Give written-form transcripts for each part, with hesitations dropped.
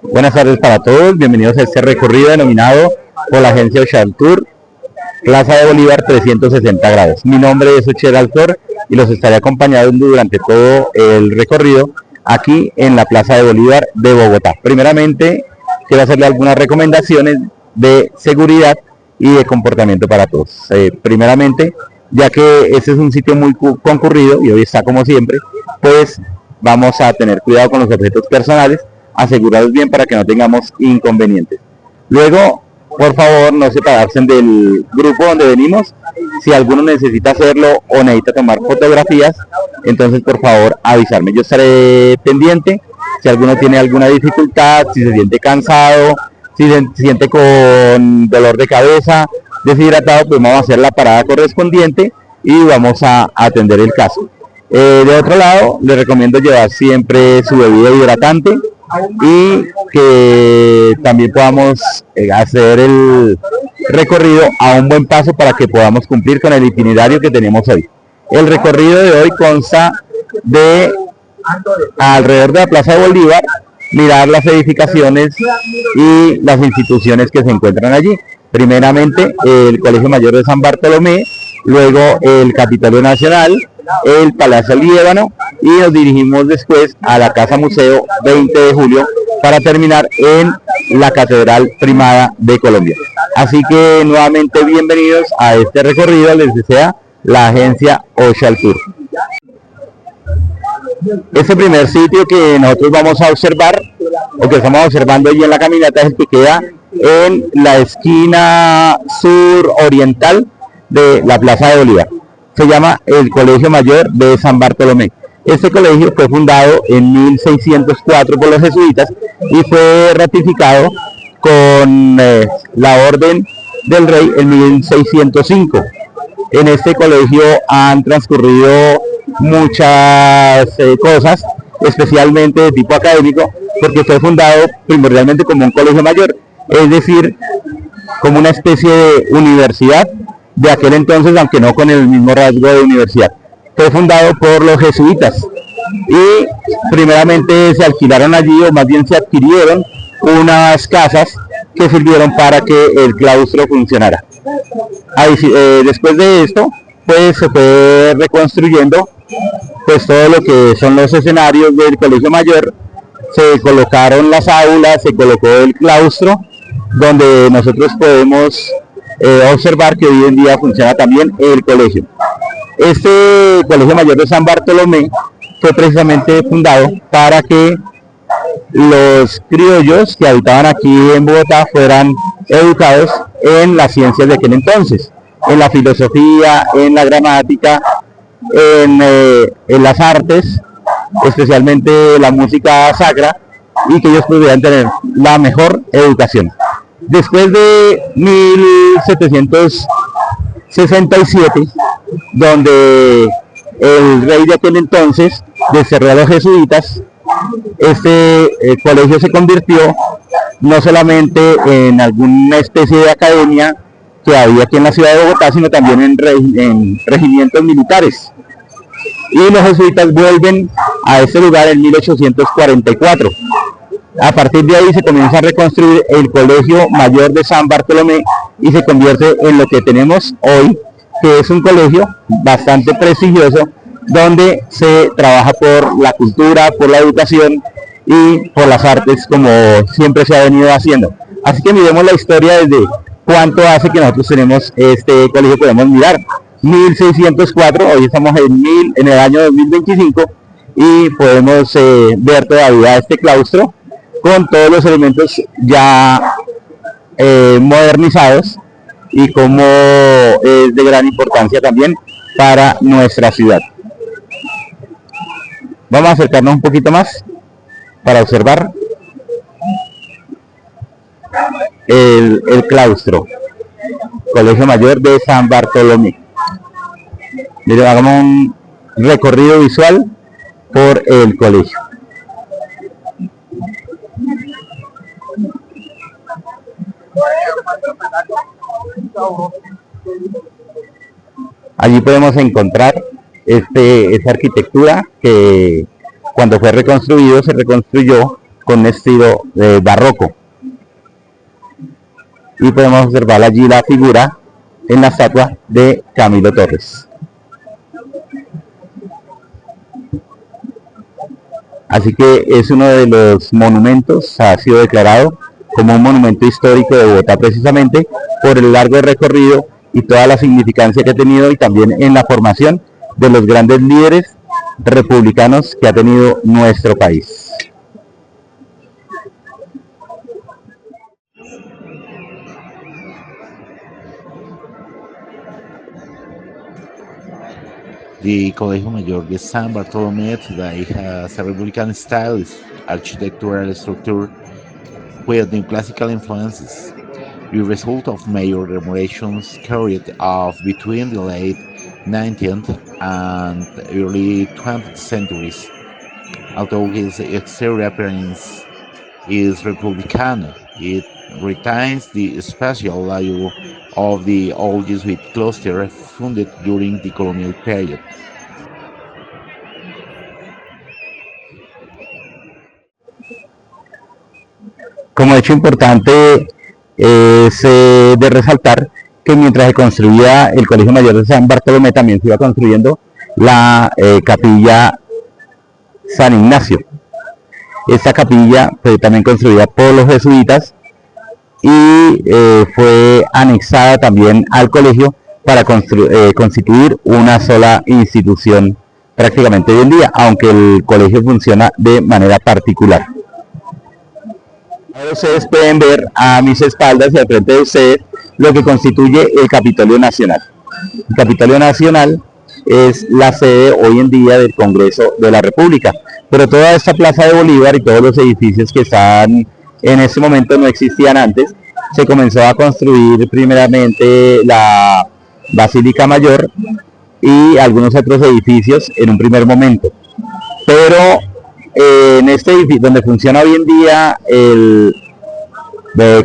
Buenas tardes para todos, bienvenidos a este recorrido denominado por la agencia Ochaltour, Plaza de Bolívar 360 grados. Mi nombre es Ochel Altor y los estaré acompañando durante todo el recorrido aquí en la Plaza de Bolívar de Bogotá. Primeramente, quiero hacerle algunas recomendaciones de seguridad y de comportamiento para todos. Primeramente, ya que este es un sitio muy concurrido y hoy está como siempre, pues vamos a tener cuidado con los objetos personales, asegurados bien para que no tengamos inconvenientes. Luego, por favor, no separarse del grupo donde venimos. Si alguno necesita hacerlo o necesita tomar fotografías, entonces por favor avisarme. Yo estaré pendiente. Si alguno tiene alguna dificultad, si se siente cansado, si se siente con dolor de cabeza, deshidratado, pues vamos a hacer la parada correspondiente y vamos a atender el caso. De otro lado, les recomiendo llevar siempre su bebida hidratante y que también podamos hacer el recorrido a un buen paso para que podamos cumplir con el itinerario que tenemos hoy. El recorrido de hoy consta de alrededor de la Plaza de Bolívar, mirar las edificaciones y las instituciones que se encuentran allí. Primeramente el Colegio Mayor de San Bartolomé, luego el Capitolio Nacional, el Palacio Líbano y nos dirigimos después a la Casa Museo 20 de Julio para terminar en la Catedral Primada de Colombia. Así que nuevamente bienvenidos a este recorrido, les desea la agencia Ochaltour. Este primer sitio que nosotros vamos a observar, o que estamos observando allí en la caminata, es el que queda en la esquina sur oriental de la Plaza de Bolívar. Se llama el Colegio Mayor de San Bartolomé. Este colegio fue fundado en 1604 por los jesuitas y fue ratificado con la orden del rey en 1605. En este colegio han transcurrido muchas cosas, especialmente de tipo académico, porque fue fundado primordialmente como un colegio mayor, es decir, como una especie de universidad de aquel entonces, aunque no con el mismo rasgo de universidad. Fue fundado por los jesuitas y primeramente se alquilaron allí, o más bien se adquirieron unas casas que sirvieron para que el claustro funcionara. Después de esto, pues se fue reconstruyendo pues todo lo que son los escenarios del colegio mayor, se colocaron las aulas, se colocó el claustro, donde nosotros podemos observar que hoy en día funciona también el colegio. Este Colegio Mayor de San Bartolomé fue precisamente fundado para que los criollos que habitaban aquí en Bogotá fueran educados en las ciencias de aquel entonces, en la filosofía, en la gramática, en las artes, especialmente la música sacra, y que ellos pudieran tener la mejor educación. Después de 1767, donde el rey de aquel entonces desterró a los jesuitas, este colegio se convirtió no solamente en alguna especie de academia que había aquí en la ciudad de Bogotá, sino también en regimientos militares. Y los jesuitas vuelven a este lugar en 1844. A partir de ahí se comienza a reconstruir el Colegio Mayor de San Bartolomé y se convierte en lo que tenemos hoy, que es un colegio bastante prestigioso, donde se trabaja por la cultura, por la educación y por las artes, como siempre se ha venido haciendo. Así que miremos la historia desde cuánto hace que nosotros tenemos este colegio. Podemos mirar 1604, hoy estamos en el año 2025 y podemos ver todavía este claustro con todos los elementos ya modernizados, y como es de gran importancia también para nuestra ciudad. Vamos a acercarnos un poquito más para observar el claustro, Colegio Mayor de San Bartolomé. Miren, hagamos un recorrido visual por el colegio. Allí podemos encontrar esta arquitectura que cuando fue reconstruido se reconstruyó con un estilo barroco. Y podemos observar allí la figura en la estatua de Camilo Torres. Así que es uno de los monumentos, ha sido declarado como un monumento histórico de Bogotá precisamente por el largo recorrido y toda la significancia que ha tenido, y también en la formación de los grandes líderes republicanos que ha tenido nuestro país. The Colegio Mayor de San Bartolomé today has a Republican-style architectural structure with neoclassical influences, the result of major renovations carried out between the late 19th and early 20th centuries. Although its exterior appearance is Republican, it retains the spatial value of the old Jesuit cloister founded during the colonial period. Como hecho importante es de resaltar que mientras se construía el Colegio Mayor de San Bartolomé, también se iba construyendo la capilla San Ignacio. Esta capilla fue también construida por los jesuitas y fue anexada también al colegio para constituir una sola institución prácticamente hoy en día, aunque el colegio funciona de manera particular. Ahora ustedes pueden ver a mis espaldas y al frente de ustedes lo que constituye el Capitolio Nacional. El Capitolio Nacional es la sede hoy en día del Congreso de la República, pero toda esta Plaza de Bolívar y todos los edificios que están en este momento no existían antes. Se comenzó a construir primeramente la Basílica Mayor y algunos otros edificios en un primer momento, pero en este edificio donde funciona hoy en día el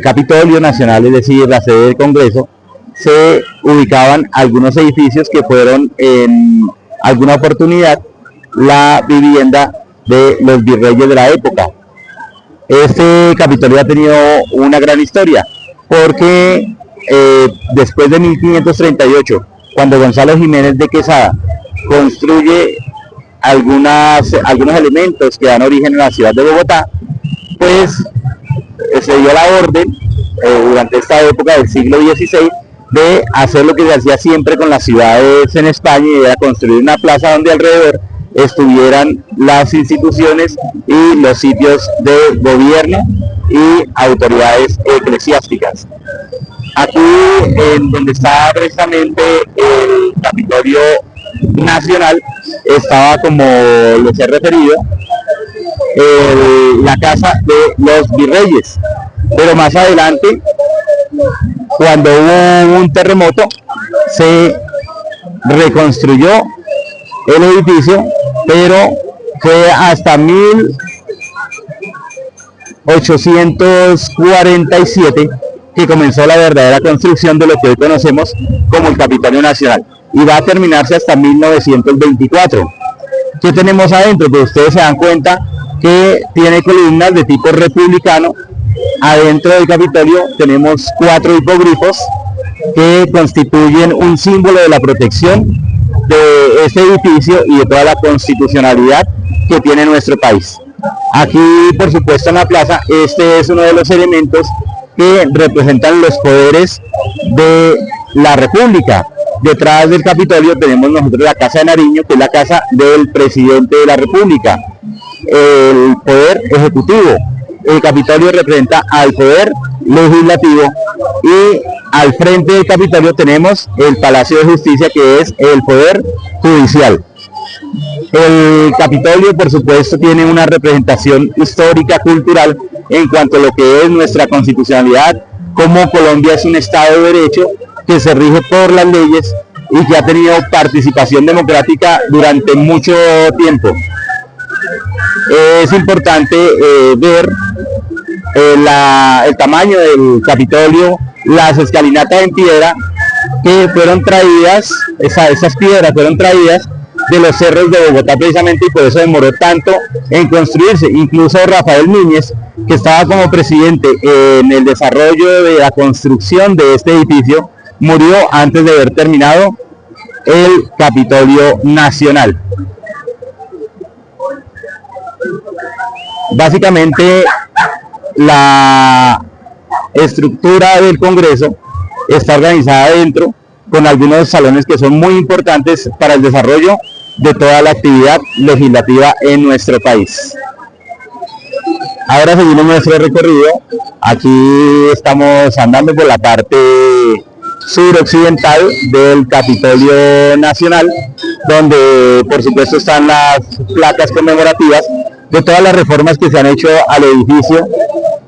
Capitolio Nacional, es decir, la sede del Congreso, se ubicaban algunos edificios que fueron en alguna oportunidad la vivienda de los virreyes de la época. Este Capitolio ha tenido una gran historia, porque después de 1538, cuando Gonzalo Jiménez de Quesada construye algunos elementos que dan origen a la ciudad de Bogotá, pues se dio la orden durante esta época del siglo XVI de hacer lo que se hacía siempre con las ciudades en España, y era construir una plaza donde alrededor estuvieran las instituciones y los sitios de gobierno y autoridades eclesiásticas. Aquí, en donde está precisamente el Capitolio Nacional, estaba, como les he referido, la casa de los virreyes, pero más adelante, cuando hubo un terremoto, se reconstruyó el edificio, pero fue hasta 1847 que comenzó la verdadera construcción de lo que hoy conocemos como el Capitolio Nacional, y va a terminarse hasta 1924. ¿Qué tenemos adentro? Pues ustedes se dan cuenta que tiene columnas de tipo republicano. Adentro del Capitolio tenemos 4 hipogrifos que constituyen un símbolo de la protección de este edificio y de toda la constitucionalidad que tiene nuestro país. Aquí, por supuesto, en la plaza, este es uno de los elementos que representan los poderes de la República. Detrás del Capitolio tenemos nosotros la Casa de Nariño, que es la casa del presidente de la República, el poder ejecutivo. El Capitolio representa al poder legislativo, y al frente del Capitolio tenemos el Palacio de Justicia, que es el poder judicial. El Capitolio, por supuesto, tiene una representación histórica, cultural, en cuanto a lo que es nuestra constitucionalidad, como Colombia es un Estado de Derecho que se rige por las leyes y que ha tenido participación democrática durante mucho tiempo. Es importante ver el tamaño del Capitolio, las escalinatas en piedra que fueron traídas, esas piedras fueron traídas de los cerros de Bogotá precisamente, y por eso demoró tanto en construirse. Incluso Rafael Núñez, que estaba como presidente en el desarrollo de la construcción de este edificio, murió antes de haber terminado el Capitolio Nacional. Básicamente, la estructura del Congreso está organizada dentro con algunos salones que son muy importantes para el desarrollo de toda la actividad legislativa en nuestro país. Ahora seguimos nuestro recorrido. Aquí estamos andando por la parte suroccidental del Capitolio Nacional, donde por supuesto están las placas conmemorativas de todas las reformas que se han hecho al edificio,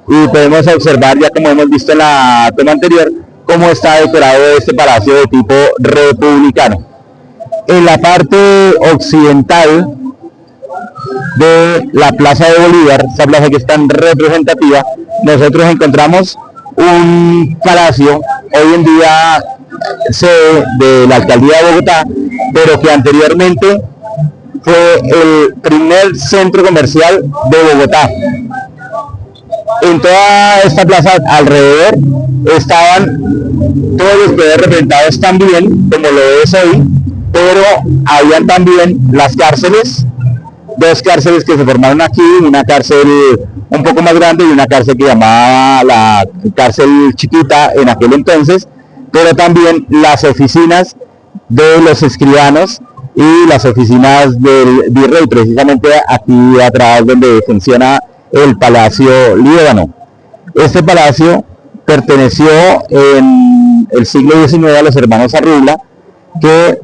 y podemos observar, ya como hemos visto en la toma anterior, cómo está decorado este palacio de tipo republicano. En la parte occidental de la Plaza de Bolívar, esta plaza que es tan representativa, nosotros encontramos un palacio hoy en día sede de la Alcaldía de Bogotá, pero que anteriormente fue el primer centro comercial de Bogotá. En toda esta plaza alrededor estaban todos los poderes representados también, como lo es hoy, pero habían también las cárceles, dos cárceles que se formaron aquí, una cárcel un poco más grande y una cárcel que llamaba la cárcel chiquita en aquel entonces, pero también las oficinas de los escribanos y las oficinas del virrey, precisamente aquí atrás donde funciona el Palacio Líbano. Este palacio perteneció en el siglo XIX a los hermanos Arrubla, que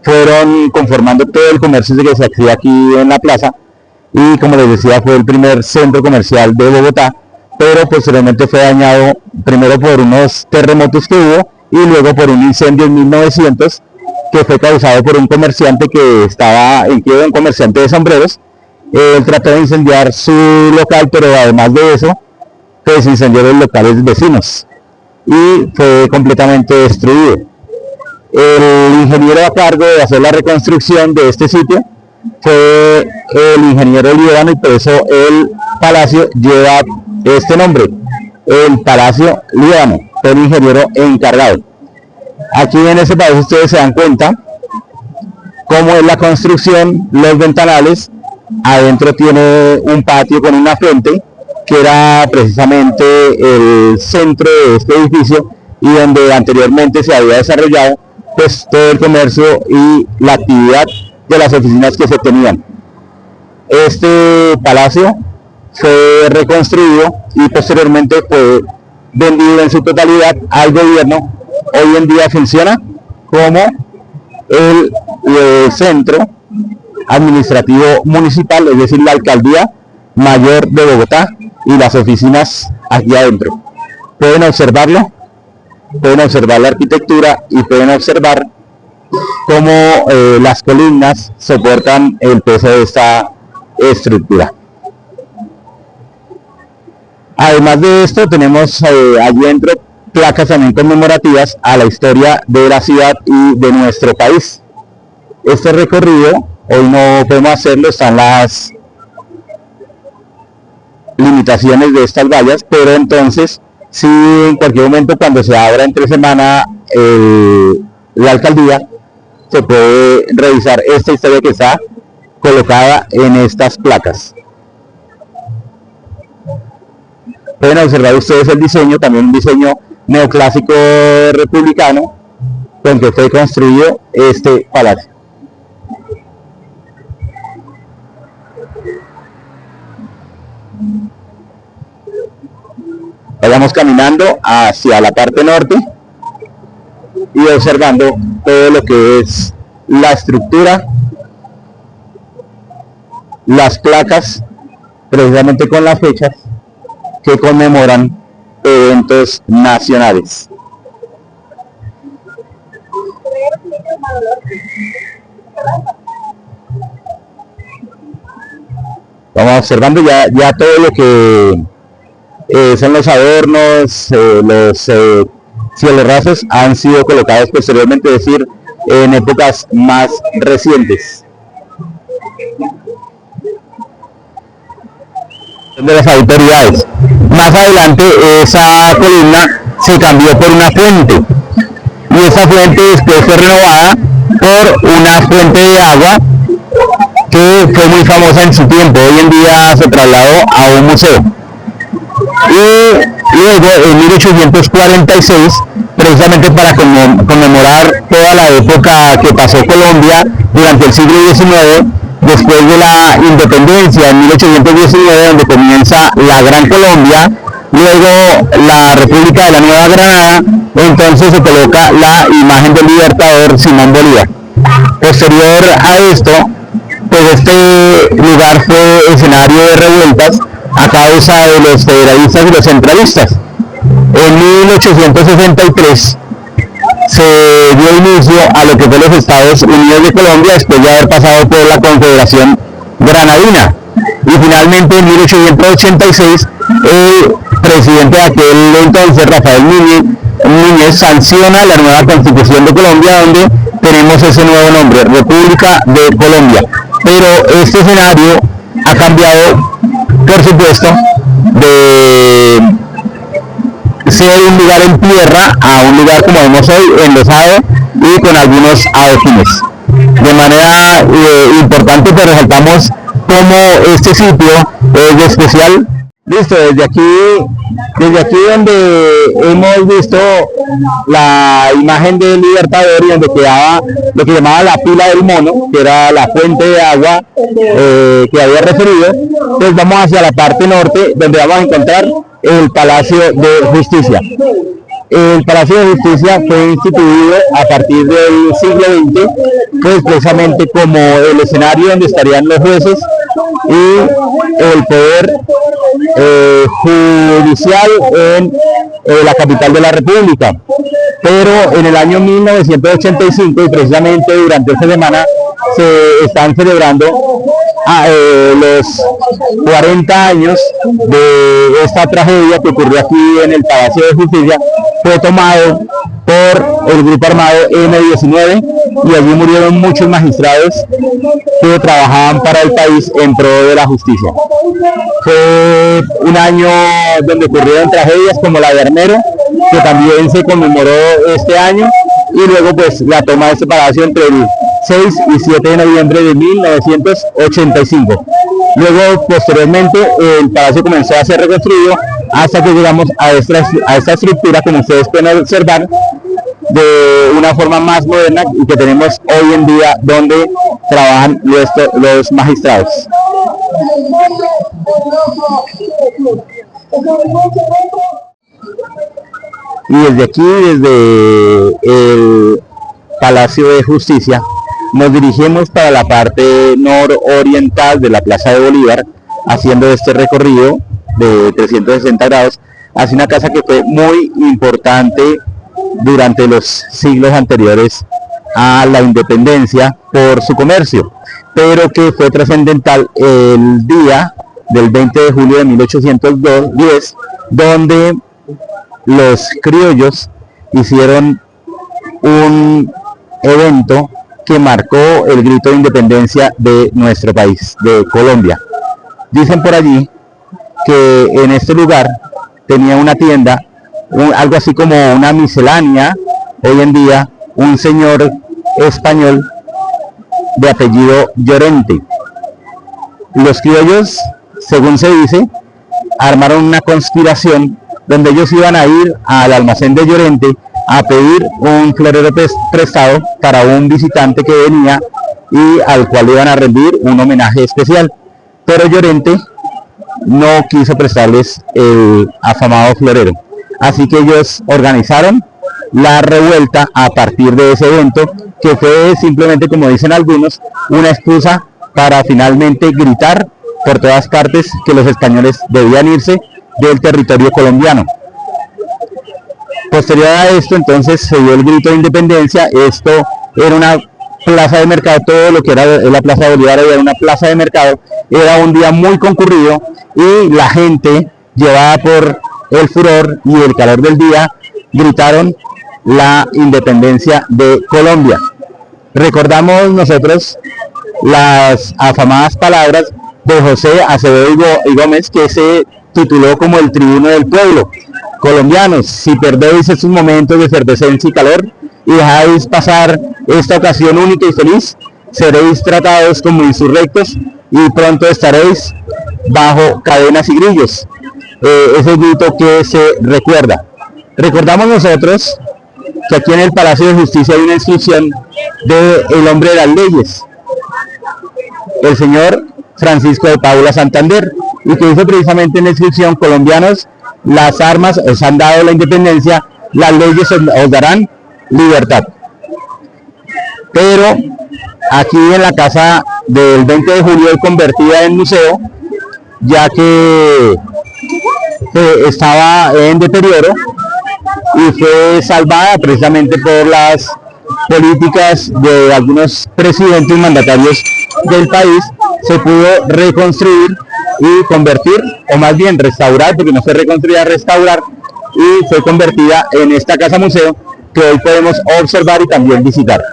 fueron conformando todo el comercio que se hacía aquí en la plaza, y como les decía, fue el primer centro comercial de Bogotá, pero posteriormente fue dañado primero por unos terremotos que hubo y luego por un incendio en 1900 que fue causado por un comerciante que estaba en quiebra, un comerciante de sombreros. Él trató de incendiar su local, pero además de eso, pues incendió los locales vecinos y fue completamente destruido. El ingeniero a cargo de hacer la reconstrucción de este sitio fue el ingeniero Líbano, y por eso el palacio lleva este nombre, el Palacio Líbano, fue el ingeniero encargado. Aquí en este palacio ustedes se dan cuenta cómo es la construcción, los ventanales. Adentro tiene un patio con una fuente, que era precisamente el centro de este edificio y donde anteriormente se había desarrollado pues todo el comercio y la actividad de las oficinas que se tenían. Este palacio fue reconstruido y posteriormente fue vendido en su totalidad al gobierno. Hoy en día funciona como el centro administrativo municipal, es decir, la Alcaldía Mayor de Bogotá y las oficinas aquí adentro. Pueden observarlo, pueden observar la arquitectura y pueden observar cómo las columnas soportan el peso de esta estructura. Además de esto, tenemos allí dentro placas también conmemorativas a la historia de la ciudad y de nuestro país. Este recorrido hoy no podemos hacerlo, están las limitaciones de estas vallas, pero entonces sí, en cualquier momento cuando se abra entre semana la alcaldía, se puede revisar esta historia que está colocada en estas placas. Pueden observar ustedes el diseño, también un diseño neoclásico republicano con que fue construido este palacio. Vamos caminando hacia la parte norte y observando todo lo que es la estructura, las placas, precisamente con las fechas que conmemoran eventos nacionales. Vamos observando ya todo lo que son los adornos, los cielos rasos han sido colocados posteriormente, es decir, en épocas más recientes. De las autoridades. Más adelante esa columna se cambió por una fuente y esa fuente después fue renovada por una fuente de agua que fue muy famosa en su tiempo. Hoy en día se trasladó a un museo. Y luego en 1846, precisamente para conmemorar toda la época que pasó Colombia durante el siglo XIX, después de la independencia en 1819, donde comienza la Gran Colombia, luego la República de la Nueva Granada, entonces se coloca la imagen del libertador Simón Bolívar. Posterior a esto, pues este lugar fue escenario de revueltas a causa de los federalistas y los centralistas. En 1863 se dio inicio a lo que fue los Estados Unidos de Colombia después de haber pasado por la Confederación Granadina. Y finalmente en 1886 el presidente de aquel entonces, Rafael Núñez, sanciona la nueva Constitución de Colombia, donde tenemos ese nuevo nombre, República de Colombia. Pero este escenario ha cambiado, por supuesto, de ser un lugar en tierra a un lugar como vemos hoy, enlosado y con algunos adoquines. De manera importante que resaltamos cómo este sitio es de especial. Listo, desde aquí donde hemos visto la imagen del libertador y donde quedaba lo que llamaba la pila del mono, que era la fuente de agua que había referido, pues vamos hacia la parte norte, donde vamos a encontrar el Palacio de Justicia. El Palacio de Justicia fue instituido a partir del siglo XX, pues precisamente como el escenario donde estarían los jueces y el poder judicial en la capital de la República. Pero en el año 1985, y precisamente durante esta semana, se están celebrando los 40 años de esta tragedia que ocurrió aquí en el Palacio de Justicia. Fue tomado por el grupo armado M-19 y allí murieron muchos magistrados que trabajaban para el país en pro de la justicia. Fue un año donde ocurrieron tragedias como la de Armero, que también se conmemoró este año, y luego pues la toma de este palacio entre el 6 y 7 de noviembre de 1985. Luego, posteriormente, el palacio comenzó a ser reconstruido hasta que llegamos a esta estructura, como ustedes pueden observar, de una forma más moderna y que tenemos hoy en día donde trabajan los magistrados. Y desde aquí, desde el Palacio de Justicia, nos dirigimos para la parte nororiental de la Plaza de Bolívar, haciendo este recorrido de 360 grados hacia una casa que fue muy importante durante los siglos anteriores a la independencia por su comercio, pero que fue trascendental el día del 20 de julio de 1810, donde los criollos hicieron un evento que marcó el grito de independencia de nuestro país, de Colombia. Dicen por allí que en este lugar tenía una tienda, algo así como una miscelánea, hoy en día, un señor español de apellido Llorente. Los criollos, según se dice, armaron una conspiración donde ellos iban a ir al almacén de Llorente a pedir un florero prestado para un visitante que venía y al cual iban a rendir un homenaje especial. Pero Llorente no quiso prestarles el afamado florero. Así que ellos organizaron la revuelta a partir de ese evento, que fue simplemente, como dicen algunos, una excusa para finalmente gritar por todas partes que los españoles debían irse del territorio colombiano. Posterior a esto, entonces, se dio el grito de independencia. Esto era una plaza de mercado, todo lo que era la Plaza de Bolívar era una plaza de mercado, era un día muy concurrido y la gente, llevada por el furor y el calor del día, gritaron la independencia de Colombia. Recordamos nosotros las afamadas palabras de José Acevedo y Gómez, que se tituló como el tribuno del pueblo. Colombianos, si perdéis estos momentos de efervescencia y calor y dejáis pasar esta ocasión única y feliz, seréis tratados como insurrectos y pronto estaréis bajo cadenas y grillos. Ese grito que se recuerda. Recordamos nosotros que aquí en el Palacio de Justicia hay una inscripción del hombre de las leyes, el señor Francisco de Paula Santander, y que dice precisamente en la inscripción: colombianos, las armas os han dado la independencia, las leyes os darán libertad. Pero aquí en la casa del 20 de julio convertida en museo, ya que estaba en deterioro y fue salvada precisamente por las políticas de algunos presidentes y mandatarios del país, se pudo reconstruir y convertir, o más bien restaurar, porque no fue reconstruida, restaurar, y fue convertida en esta casa museo que hoy podemos observar y también visitar.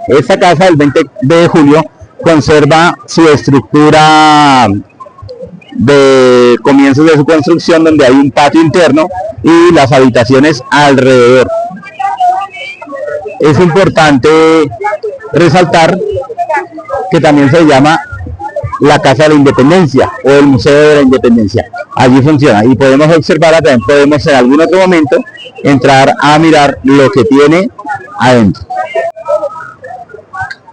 Esta casa del 20 de julio conserva su estructura de comienzos de su construcción, donde hay un patio interno y las habitaciones alrededor. Es importante resaltar que también se llama la Casa de la Independencia o el Museo de la Independencia. Allí funciona y podemos observarla, también podemos en algún otro momento entrar a mirar lo que tiene adentro.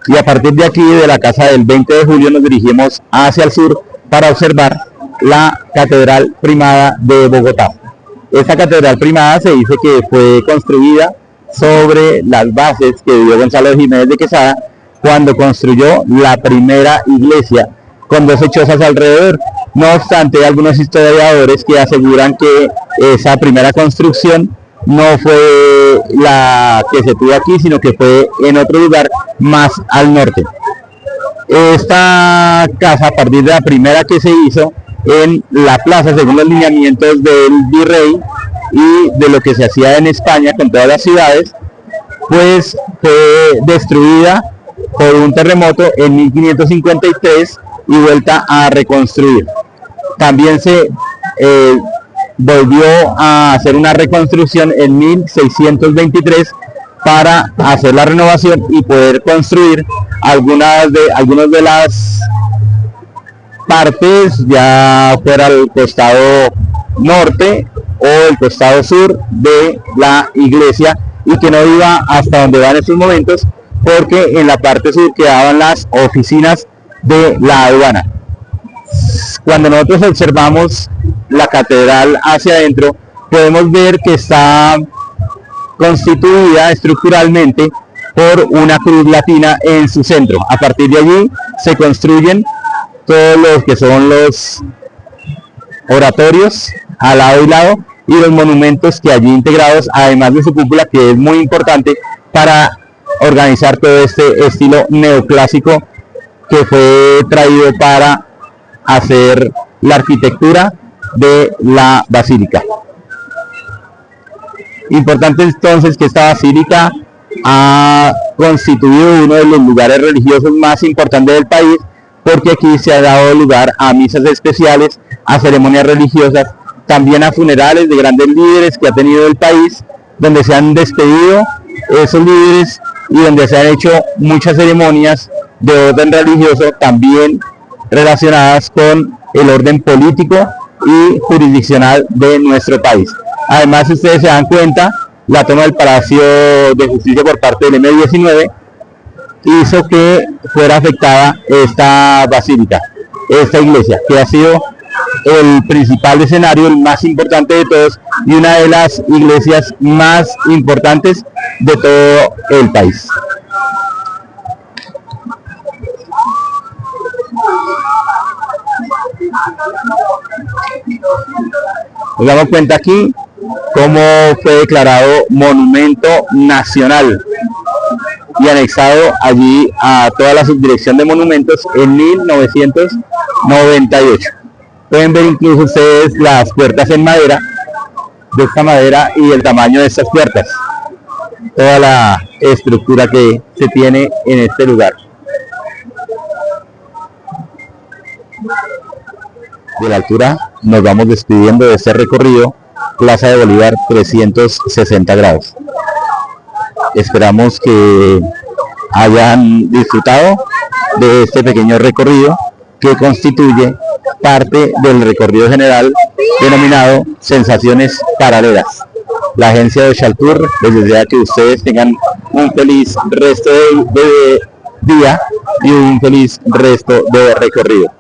Y a partir de aquí, de la casa del 20 de julio, nos dirigimos hacia el sur para observar la Catedral Primada de Bogotá. Esta Catedral Primada se dice que fue construida sobre las bases que dio Gonzalo Jiménez de Quesada cuando construyó la primera iglesia con 12 chozas alrededor. No obstante, hay algunos historiadores que aseguran que esa primera construcción no fue la que se tuvo aquí, sino que fue en otro lugar más al norte. Esta casa, a partir de la primera que se hizo en la plaza, según los lineamientos del virrey y de lo que se hacía en España con todas las ciudades, pues fue destruida por un terremoto en 1553 y vuelta a reconstruir. También se volvió a hacer una reconstrucción en 1623 para hacer la renovación y poder construir algunas de las partes, ya fuera el costado norte o el costado sur de la iglesia, y que no iba hasta donde va en estos momentos, porque en la parte sur quedaban las oficinas de la aduana. Cuando nosotros observamos la catedral hacia adentro, podemos ver que está constituida estructuralmente por una cruz latina en su centro. A partir de allí se construyen todos los que son los oratorios a lado y lado, y los monumentos que allí integrados, además de su cúpula, que es muy importante para organizar todo este estilo neoclásico que fue traído para hacer la arquitectura de la basílica. Importante entonces que esta basílica ha constituido uno de los lugares religiosos más importantes del país, porque aquí se ha dado lugar a misas especiales, a ceremonias religiosas, también a funerales de grandes líderes que ha tenido el país, donde se han despedido esos líderes y donde se han hecho muchas ceremonias de orden religioso, también relacionadas con el orden político y jurisdiccional de nuestro país. Además, si ustedes se dan cuenta, la toma del Palacio de Justicia por parte del M-19 hizo que fuera afectada esta basílica, esta iglesia, que ha sido el principal escenario, el más importante de todos, y una de las iglesias más importantes de todo el país. Nos damos cuenta aquí cómo fue declarado monumento nacional y anexado allí a toda la subdirección de monumentos en 1998. Pueden ver incluso ustedes las puertas en madera, de esta madera, y el tamaño de estas puertas, toda la estructura que se tiene en este lugar. de la altura nos vamos despidiendo de este recorrido Plaza de Bolívar 360 grados. Esperamos que hayan disfrutado de este pequeño recorrido que constituye parte del recorrido general denominado Sensaciones Paralelas. La agencia de Chaltour les desea que ustedes tengan un feliz resto de día y un feliz resto de recorrido.